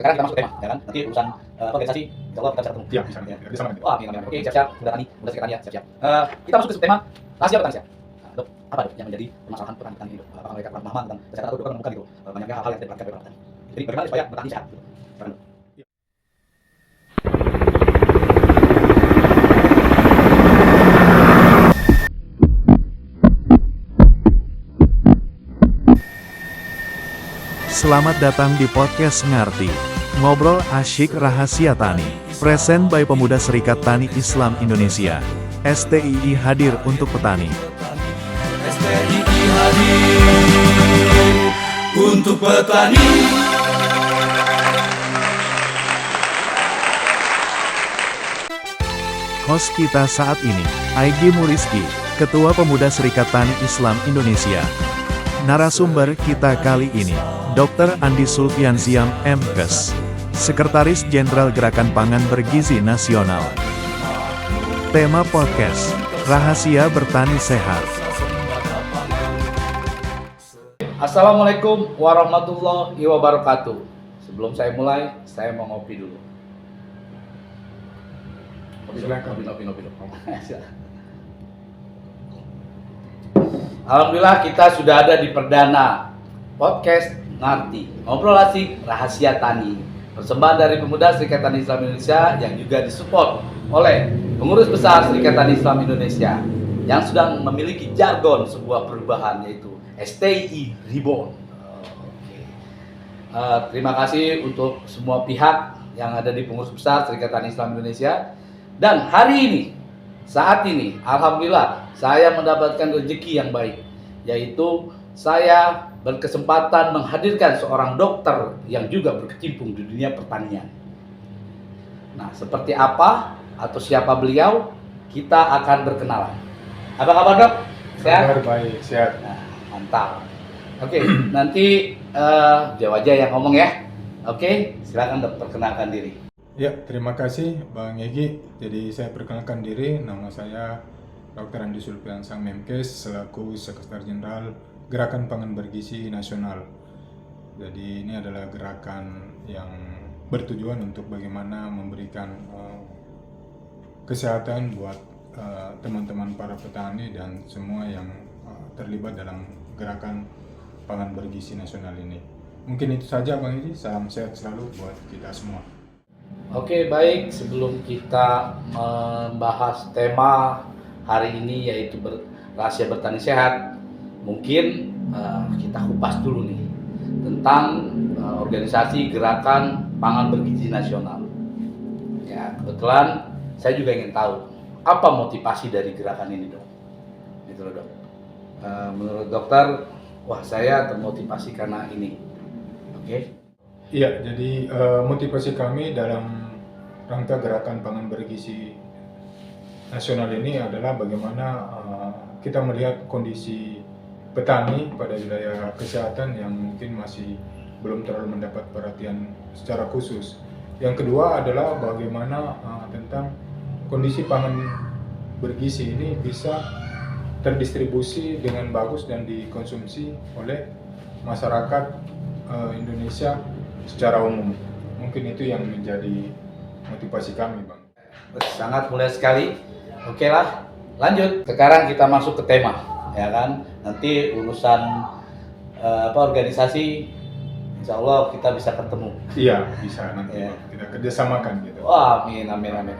Sekarang kita masuk ke tema, ya kan? Nanti urusan organisasi, insya Allah kita bisa ketemu. Iya, bisa nanti. Bisa nanti. Wah, amin, amin. Oke, siap-siap. Udah tani, udah sekitarnya, siap-siap. Kita masuk ke subtema rahasia petani sehat. Nah, Dok, apa dok yang menjadi permasalahan petani ini, Dok? Apakah mereka kurang paham tentang kesehatan atau dokter menemukan gitu? Banyaknya hal-hal yang tidak diperhatikan oleh para petani. Jadi bagaimana supaya petani sehat? Gitu. Silakan, Dok. Selamat datang di podcast Ngarti. Ngobrol asyik rahasia tani. Present by Pemuda Serikat Tani Islam Indonesia. STII hadir untuk petani. STII hadir untuk petani. Host kita saat ini, Aigi Muriski, Ketua Pemuda Serikat Tani Islam Indonesia. Narasumber kita kali ini, Dr. Andi Sulfiansyam, MKes, Sekretaris Jenderal Gerakan Pangan Bergizi Nasional. Tema podcast, Rahasia Bertani Sehat. Assalamualaikum warahmatullahi wabarakatuh. Sebelum saya mulai, saya mau ngopi dulu. Silakan. Ngopi. Alhamdulillah kita sudah ada di perdana podcast Ngarti, ngobrol asik rahasia tani. Persembahan dari Pemuda Serikat Tani Islam Indonesia yang juga disupport oleh pengurus besar Serikat Tani Islam Indonesia yang sedang memiliki jargon sebuah perubahan yaitu STII Reborn. Oke. Terima kasih untuk semua pihak yang ada di pengurus besar Serikat Tani Islam Indonesia. Dan hari ini, saat ini, alhamdulillah saya mendapatkan rezeki yang baik, yaitu saya berkesempatan menghadirkan seorang dokter yang juga berkecimpung di dunia pertanian. Nah, seperti apa atau siapa beliau, kita akan berkenalan. Apa kabar, Dok? Sehat? Kabar baik, sehat. Nah, mantap. Oke, nanti dia aja yang ngomong ya. Oke, silakan Dok, perkenalkan diri. Ya, terima kasih Bang Egi. Jadi saya perkenalkan diri, nama saya Dr. Andi Sulfiansyam, MKes, selaku Sekretaris Jenderal Gerakan Pangan Bergizi Nasional. Jadi ini adalah gerakan yang bertujuan untuk bagaimana memberikan kesehatan buat teman-teman para petani dan semua yang terlibat dalam gerakan pangan bergizi nasional ini. Mungkin itu saja Bang Egi, salam sehat selalu buat kita semua. Oke, baik. Sebelum kita membahas tema hari ini yaitu rahasia bertani sehat, mungkin kita kupas dulu nih tentang organisasi Gerakan Pangan Bergizi Nasional. Ya, kebetulan saya juga ingin tahu apa motivasi dari gerakan ini, Dok. Gitu loh, Dok. Menurut dokter, wah saya termotivasi karena ini. Oke. Iya, jadi motivasi kami dalam rangka Gerakan Pangan Bergizi Nasional ini adalah bagaimana kita melihat kondisi petani pada wilayah kesehatan yang mungkin masih belum terlalu mendapat perhatian secara khusus. Yang kedua adalah bagaimana tentang kondisi pangan bergizi ini bisa terdistribusi dengan bagus dan dikonsumsi oleh masyarakat Indonesia secara umum. Mungkin itu yang menjadi motivasi kami, Bang. Sangat mulia sekali. Oke lah, lanjut. Sekarang kita masuk ke tema, ya kan? Nanti urusan organisasi, insya Allah kita bisa ketemu. Iya, bisa nanti Ya. kita kerjasamakan gitu. Wah, amin.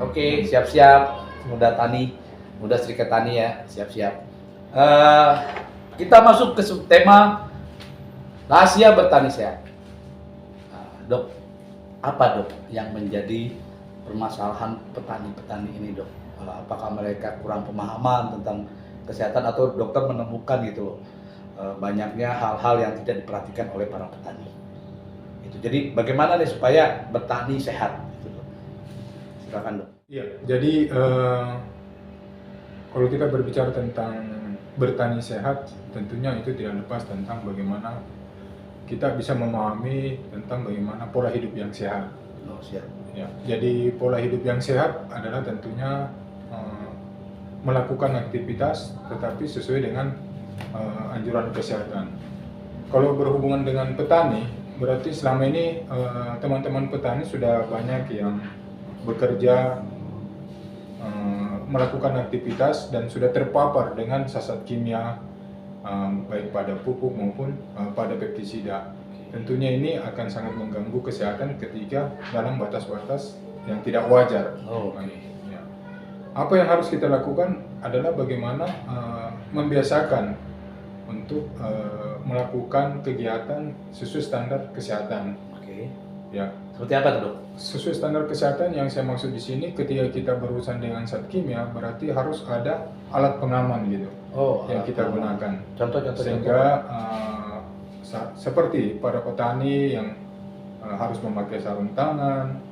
Oke, siap-siap. Muda Tani, Muda Serikat Tani ya, siap-siap. Kita masuk ke subtema rahasia bertani sehat. Dok, apa Dok yang menjadi permasalahan petani-petani ini, Dok? Apakah mereka kurang pemahaman tentang kesehatan atau dokter menemukan gitu banyaknya hal-hal yang tidak diperhatikan oleh para petani? Itu. Jadi bagaimana nih supaya bertani sehat? Gitu, Dok. Silakan, Dok. Iya, jadi kalau kita berbicara tentang bertani sehat, tentunya itu tidak lepas tentang bagaimana kita bisa memahami tentang bagaimana pola hidup yang sehat. Oh, siap. Ya, jadi pola hidup yang sehat adalah tentunya melakukan aktivitas tetapi sesuai dengan anjuran kesehatan. Kalau berhubungan dengan petani, berarti selama ini teman-teman petani sudah banyak yang bekerja, melakukan aktivitas dan sudah terpapar dengan zat kimia, baik pada pupuk maupun pada pestisida. Tentunya ini akan sangat mengganggu kesehatan ketika dalam batas-batas yang tidak wajar. Ya. Apa yang harus kita lakukan adalah bagaimana membiasakan untuk melakukan kegiatan sesuai standar kesehatan. Ya. Seperti apa tuh, Dok? Sesuai standar kesehatan yang saya maksud di sini, ketika kita berurusan dengan zat kimia, berarti harus ada alat pengaman gitu yang kita gunakan. Contoh. Sehingga seperti para petani yang harus memakai sarung tangan,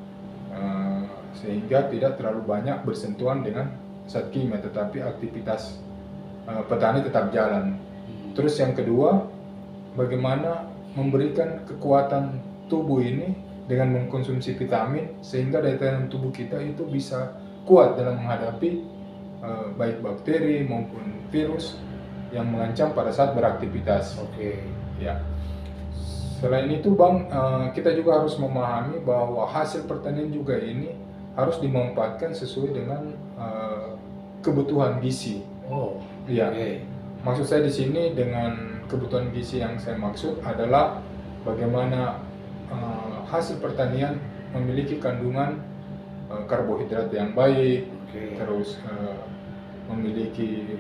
sehingga tidak terlalu banyak bersentuhan dengan zat kimia, tetapi aktivitas petani tetap jalan. Terus yang kedua, bagaimana memberikan kekuatan tubuh ini dengan mengkonsumsi vitamin sehingga daya tahan tubuh kita itu bisa kuat dalam menghadapi baik bakteri maupun virus yang mengancam pada saat beraktivitas. Ya. Selain itu Bang, kita juga harus memahami bahwa hasil pertanian juga ini harus dimanfaatkan sesuai dengan kebutuhan gizi. Ya. Maksud saya di sini dengan kebutuhan gizi yang saya maksud adalah bagaimana hasil pertanian memiliki kandungan karbohidrat yang baik, terus memiliki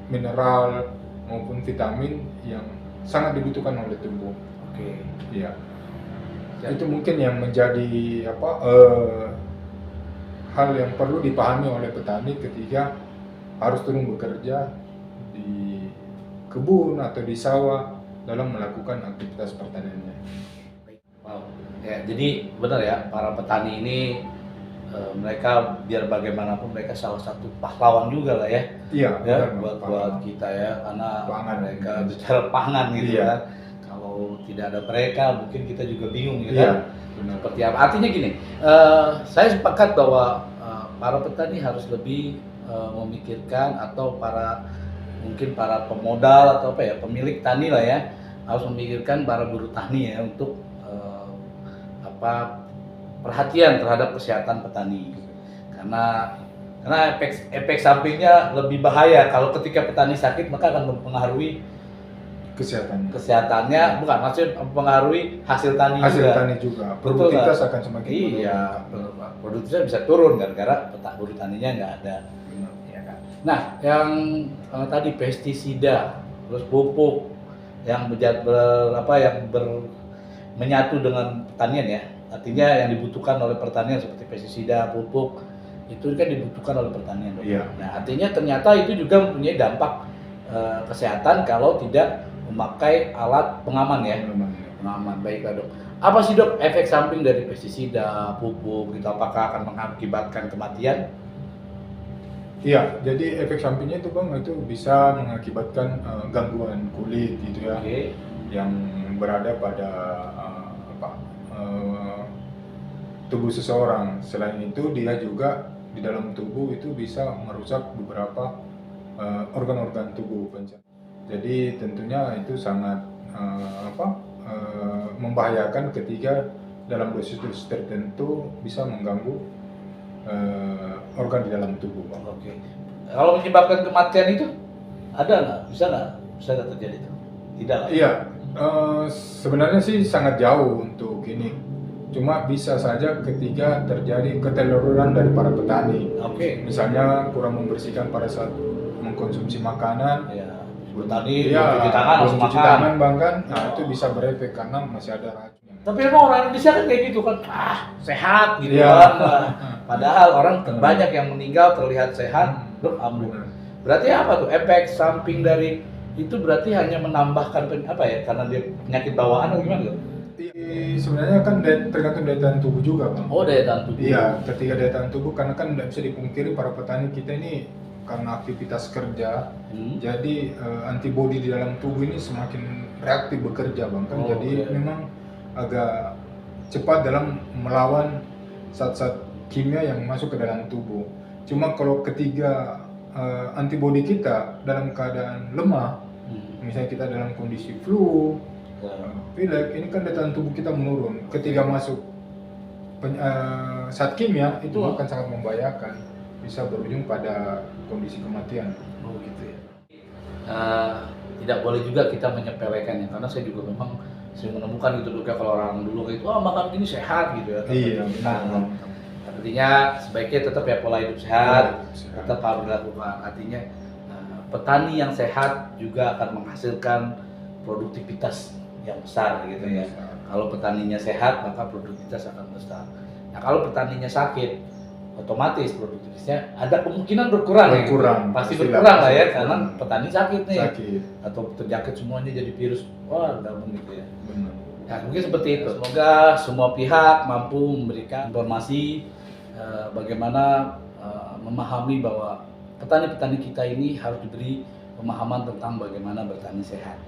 mineral maupun vitamin yang sangat dibutuhkan oleh tubuh. Ya. Itu mungkin yang menjadi hal yang perlu dipahami oleh petani ketika harus turun bekerja di kebun atau di sawah dalam melakukan aktivitas pertaniannya. Wow. Ya, jadi benar ya, para petani ini mereka biar bagaimanapun mereka salah satu pahlawan juga lah ya. Iya. Ya, buat kita ya, karena pangan, mereka bicara pangan gitu kan. Kalau tidak ada mereka mungkin kita juga bingung gitu kan. Seperti apa? Artinya gini, saya sepakat bahwa para petani harus lebih memikirkan, atau mungkin para pemodal atau pemilik tani lah ya, harus memikirkan para buruh tani ya untuk perhatian terhadap kesehatan petani, karena efek sampingnya lebih bahaya. Kalau ketika petani sakit maka akan mempengaruhi kesehatannya, bukan maksudnya mempengaruhi hasil tani juga. Produktivitas akan semakin menurun. Produktivitas bisa turun gara-gara buruh taninya nggak ada. Nah, yang tadi pestisida, terus pupuk yang menyatu dengan pertanian ya, artinya yang dibutuhkan oleh pertanian seperti pestisida, pupuk itu kan dibutuhkan oleh pertanian. Nah, artinya ternyata itu juga mempunyai dampak kesehatan kalau tidak memakai alat pengaman ya. Pengaman, baiklah Dok. Apa sih Dok efek samping dari pestisida, pupuk gitu? Apakah akan mengakibatkan kematian? Iya, jadi efek sampingnya itu Bang, itu bisa mengakibatkan gangguan kulit gitu ya, yang berada pada tubuh seseorang. Selain itu dia juga di dalam tubuh itu bisa merusak beberapa organ-organ tubuh. Jadi tentunya itu sangat membahayakan ketika dalam dosis tertentu bisa mengganggu organ di dalam tubuh. Kalau menyebabkan kematian itu ada nggak? Bisa nggak terjadi itu? Tidak lah. Iya, sebenarnya sih sangat jauh untuk ini. Cuma bisa saja ketika terjadi keteledoran dari para petani. Misalnya kurang membersihkan pada saat mengkonsumsi makanan. Petani cuci tangan langsung makan. Bang kan, nah itu bisa berefek karena masih ada racun. Tapi memang orang Indonesia kan kayak gitu kan, sehat gitu kan. Padahal orang banyak yang meninggal terlihat sehat, alhamdulillah. Berarti apa tuh efek samping dari itu? Berarti hanya menambahkan karena dia penyakit bawaan atau gimana? Sebenarnya kan tergantung daya tahan tubuh juga Bang. Daya tahan tubuh. Iya, ketika daya tahan tubuh, karena kan tidak bisa dipungkiri para petani kita ini karena aktivitas kerja, jadi antibodi di dalam tubuh ini semakin reaktif bekerja Bang kan. Jadi memang agak cepat dalam melawan zat-zat kimia yang masuk ke dalam tubuh. Cuma kalau ketiga antibodi kita dalam keadaan lemah, misalnya kita dalam kondisi flu pilek ini kan daya tahan tubuh kita menurun. Ketika masuk zat kimia itu akan sangat membahayakan, bisa berujung pada kondisi kematian. Oh gitu ya. Tidak boleh juga kita menyepelekannya, karena saya juga memang sering menemukan gitu dok ya, kalau orang dulu itu makan gini sehat gitu ya. Iya, benar. Artinya sebaiknya tetap ya pola hidup sehat, tetap harus dilakukan. Artinya petani yang sehat juga akan menghasilkan produktivitas yang besar gitu ya. Kalau petaninya sehat maka produktivitas akan besar. Nah kalau petaninya sakit, otomatis produktivitasnya ada kemungkinan berkurang. Pasti berkurang lah ya, karena petani sakit nih. Atau terjangkit semuanya jadi virus. Wah, gabung gitu ya. Benar. Ya, mungkin seperti itu. Semoga semua pihak mampu memberikan informasi bagaimana memahami bahwa petani-petani kita ini harus diberi pemahaman tentang bagaimana bertani sehat.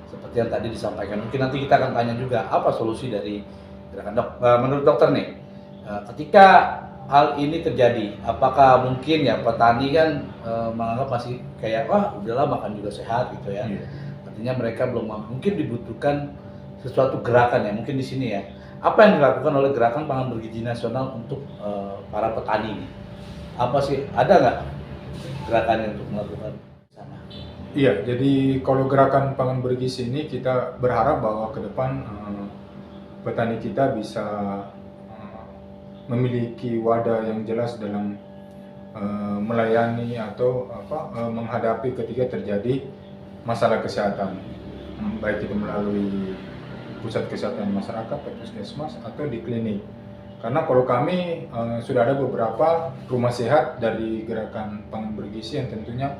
Seperti yang tadi disampaikan. Mungkin nanti kita akan tanya juga apa solusi dari gerakan menurut dokter nih. Ketika hal ini terjadi, apakah mungkin ya petani kan menganggap masih kayak wah udahlah makan juga sehat gitu ya. Artinya mereka belum mungkin dibutuhkan sesuatu gerakan ya, mungkin di sini ya. Apa yang dilakukan oleh Gerakan Pangan Bergizi Nasional untuk para petani ini? Apa sih, ada nggak gerakannya untuk melakukan sana? Iya, jadi kalau Gerakan Pangan Bergizi ini kita berharap bahwa ke depan petani kita bisa memiliki wadah yang jelas dalam melayani atau menghadapi ketika terjadi masalah kesehatan, baik itu melalui pusat kesehatan masyarakat, puskesmas atau di klinik. Karena kalau kami sudah ada beberapa rumah sehat dari Gerakan Pangan Bergizi yang tentunya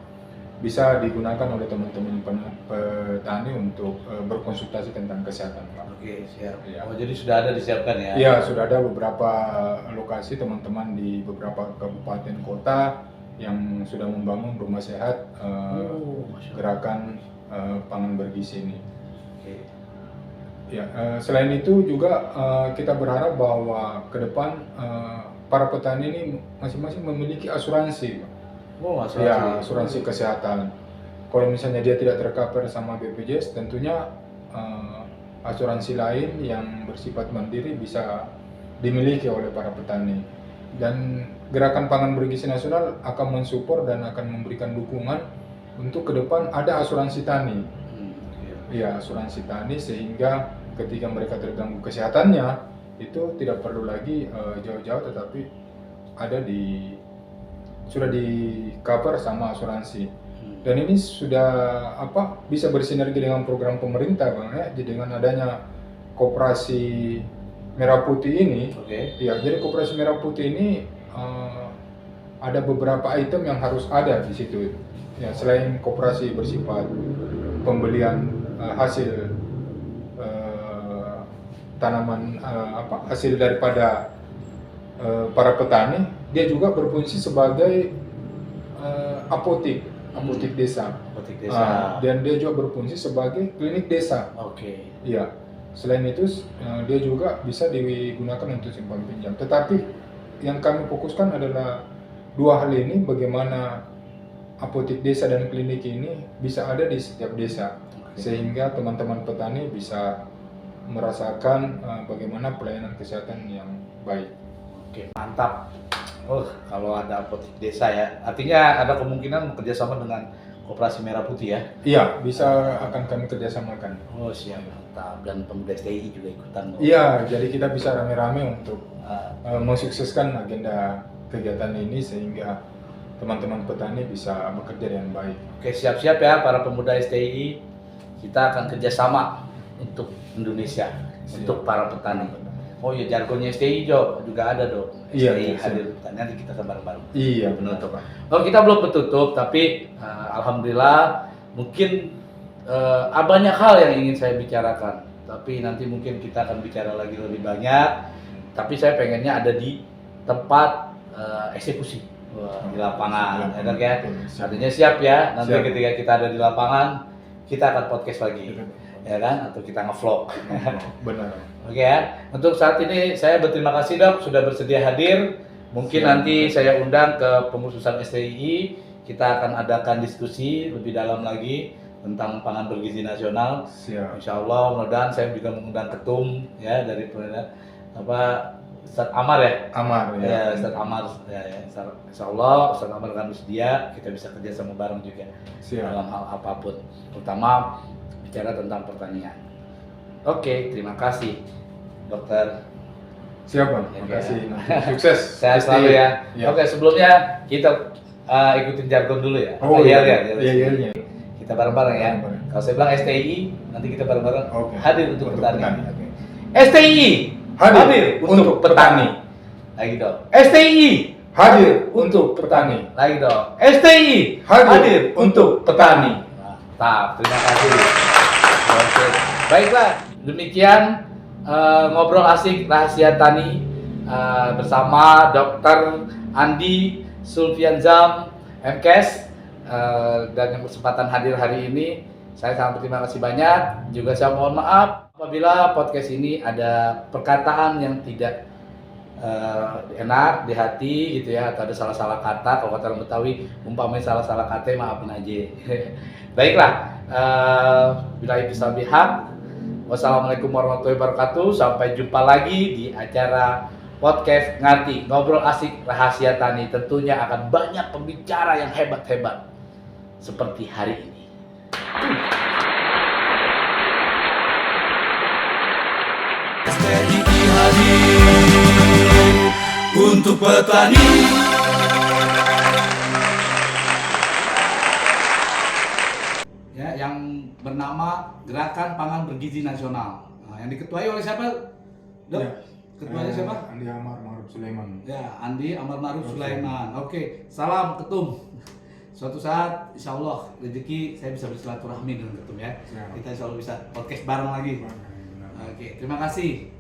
bisa digunakan oleh teman-teman petani untuk berkonsultasi tentang kesehatan, Pak. Oke, siap. Ya. Oh, jadi sudah ada disiapkan ya? Iya, sudah ada beberapa lokasi teman-teman di beberapa kabupaten kota yang sudah membangun rumah sehat Gerakan Pangan Bergizi ini. Oke. Ya, selain itu juga kita berharap bahwa ke depan para petani ini masing-masing memiliki asuransi, Pak. Oh, asuransi. Ya, asuransi kesehatan. Kalau misalnya dia tidak tercover sama BPJS, tentunya asuransi lain yang bersifat mandiri bisa dimiliki oleh para petani. Dan Gerakan Pangan Bergizi Nasional akan mensupport dan akan memberikan dukungan untuk ke depan ada asuransi tani. Ya, asuransi tani sehingga ketika mereka terganggu kesehatannya itu tidak perlu lagi jauh-jauh, tetapi ada sudah di cover sama asuransi. Dan ini sudah bisa bersinergi dengan program pemerintah, Bang ya. Jadi dengan adanya Koperasi Merah Putih ini, ya, jadi Koperasi Merah Putih ini ada beberapa item yang harus ada di situ. Ya, selain koperasi bersifat pembelian hasil tanaman hasil daripada para petani, dia juga berfungsi sebagai apotek desa. Apotek desa. Dan dia juga berfungsi sebagai klinik desa. Oke. Iya. Selain itu dia juga bisa digunakan untuk simpan pinjam. Tetapi yang kami fokuskan adalah dua hal ini, bagaimana apotek desa dan klinik ini bisa ada di setiap desa, sehingga teman-teman petani bisa merasakan bagaimana pelayanan kesehatan yang baik. Oke, mantap. Kalau ada apotek desa ya, artinya ada kemungkinan bekerjasama dengan Koperasi Merah Putih ya? Iya, bisa akan kami kerjasamakan. Oh siap, mantap. Dan pemuda STI juga ikutan. Iya, jadi kita bisa rame-rame untuk mensukseskan agenda kegiatan ini sehingga teman-teman petani bisa bekerja dengan baik. Oke, siap-siap ya para pemuda STI. Kita akan kerjasama untuk Indonesia, untuk para petani. Oh iya, jargonnya STI juga ada dong. STI hadir petani, nanti kita bareng-bareng. Iya, penutup. Oh, kita belum bertutup, tapi alhamdulillah mungkin banyak hal yang ingin saya bicarakan. Tapi nanti mungkin kita akan bicara lagi lebih banyak. Tapi saya pengennya ada di tempat eksekusi. Di lapangan, enak ya. Artinya siap ya. Nanti ketika kita ada di lapangan, kita akan podcast lagi, ya kan? Atau kita nge-vlog. Benar. Oke ya. Untuk saat ini saya berterima kasih Dok sudah bersedia hadir. Mungkin nanti saya undang ke pengurusan STI. Kita akan adakan diskusi lebih dalam lagi tentang pangan bergizi nasional. Siap. Insya Allah mudah-mudahan saya juga mengundang ketum ya dari Ustadz Amar ya. Amar ya. Ya, Ustadz Amar ya, Insya Allah Ustadz Amar akan bersedia, kita bisa kerja sama bareng juga dalam hal apapun, terutama bicara tentang pertanian. Oke, terima kasih Dokter. Siap Bang, Ya, terima kasih. ya. Sukses. Sehat selalu ya. Ya. Oke, sebelumnya kita ikutin jargon dulu ya. Oh Iya, iya, iya, iya, iya, iya. Kita bareng-bareng ya. Bareng-bareng. Kalau saya bilang STI, nanti kita bareng-bareng Oke. hadir untuk petani. Oke. STI Hadir untuk petani. Lagi dong. STI Hadir untuk petani. lagi dong. STI Hadir untuk petani. Mantap, terima kasih. Oke. Baiklah, demikian ngobrol asik rahasia tani bersama Dr. Andi Sulfianzam MKes, dan yang kesempatan hadir hari ini. Saya sangat berterima kasih banyak. Juga saya mohon maaf apabila podcast ini ada perkataan yang tidak enak di hati gitu ya, atau ada salah-salah kata. Kalau kata orang Betawi, umpamanya salah-salah kata, maafin aja. Baiklah, bila itu sabihak. Wassalamualaikum warahmatullahi wabarakatuh. Sampai jumpa lagi di acara podcast Ngerti, ngobrol asik rahasia tani. Tentunya akan banyak pembicara yang hebat-hebat seperti hari ini. STI hadir untuk petani. Ya, yang bernama Gerakan Pangan Bergizi Nasional. Nah, yang diketuai oleh siapa? Dok? Ya. Ketuanya siapa? Andi Amar Ma'ruf Sulaiman. Ya, Andi Amar Ma'ruf Sulaiman. Oke, salam ketum. Suatu saat, insya Allah rezeki saya bisa bersilaturahmi dengan ketum ya. Siap. Kita insya Allah bisa podcast bareng lagi. Oke, terima kasih.